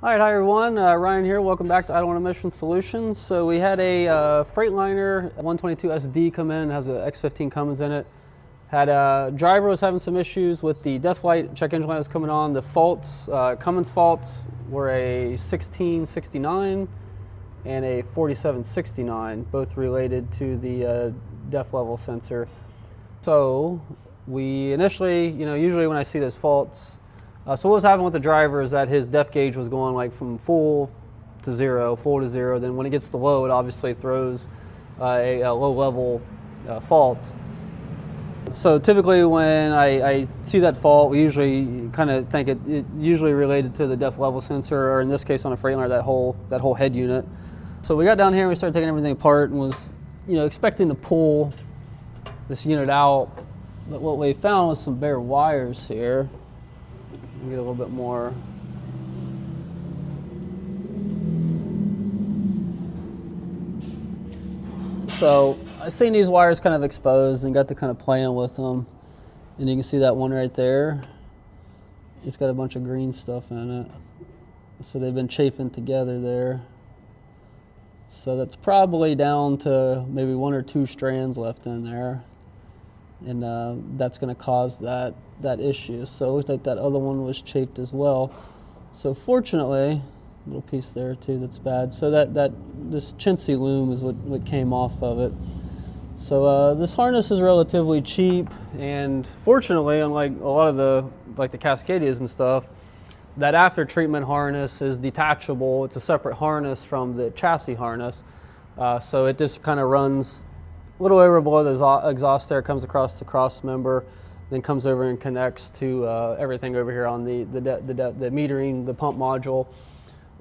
All right, hi everyone. Ryan here. Welcome back to Idle Emission Solutions. So we had a Freightliner 122 SD come in. It has an X15 Cummins in it. Had a driver was having some issues with the def light. Check engine light was coming on. The faults, Cummins faults, were a 1669 and a 4769, both related to the def level sensor. So we initially, usually when I see those faults. So what was happening with the driver is that his def gauge was going like from full to zero. Then when it gets to low, it obviously throws a low level fault. So typically when I see that fault, we usually kind of think it usually related to the def level sensor, or in this case on a Freightliner, that whole head unit. So we got down here and we started taking everything apart and was expecting to pull this unit out. But what we found was some bare wires here. Get a little bit more. So I seen these wires kind of exposed and got to kind of playing with them, and you can see that one right there. It's got a bunch of green stuff in it, so they've been chafing together there. So that's probably down to maybe 1 or 2 strands left in there, and that's going to cause that issue. So it looks like that other one was chafed as well. So fortunately, a little piece there too that's bad. So this chintzy loom is what came off of it. So this harness is relatively cheap, and fortunately, unlike a lot of the Cascadias and stuff, that after treatment harness is detachable. It's a separate harness from the chassis harness. So it just kind of runs a little over below the exhaust there, comes across the cross member, then comes over and connects to everything over here on the metering, the pump module,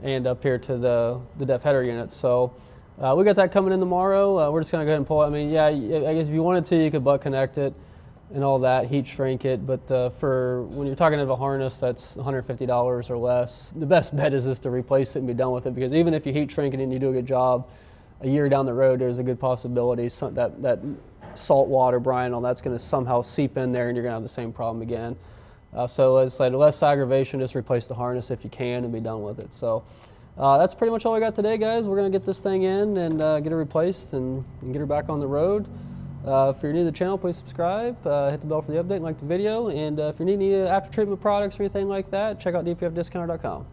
and up here to the def header unit. So we got that coming in tomorrow. We're just gonna go ahead and pull it. I mean, yeah, I guess if you wanted to, you could butt connect it and all that, heat shrink it. But for when you're talking about a harness that's $150 or less, the best bet is just to replace it and be done with it. Because even if you heat shrink it and you do a good job, a year down the road, there's a good possibility that salt water, brine, all that's going to somehow seep in there, and you're going to have the same problem again. So it's like less aggravation, just replace the harness if you can and be done with it. So that's pretty much all we got today, guys. We're going to get this thing in and get it replaced and get her back on the road. If you're new to the channel, please subscribe, hit the bell for the update, and like the video. And if you need any after treatment products or anything like that, check out dpfdiscounter.com.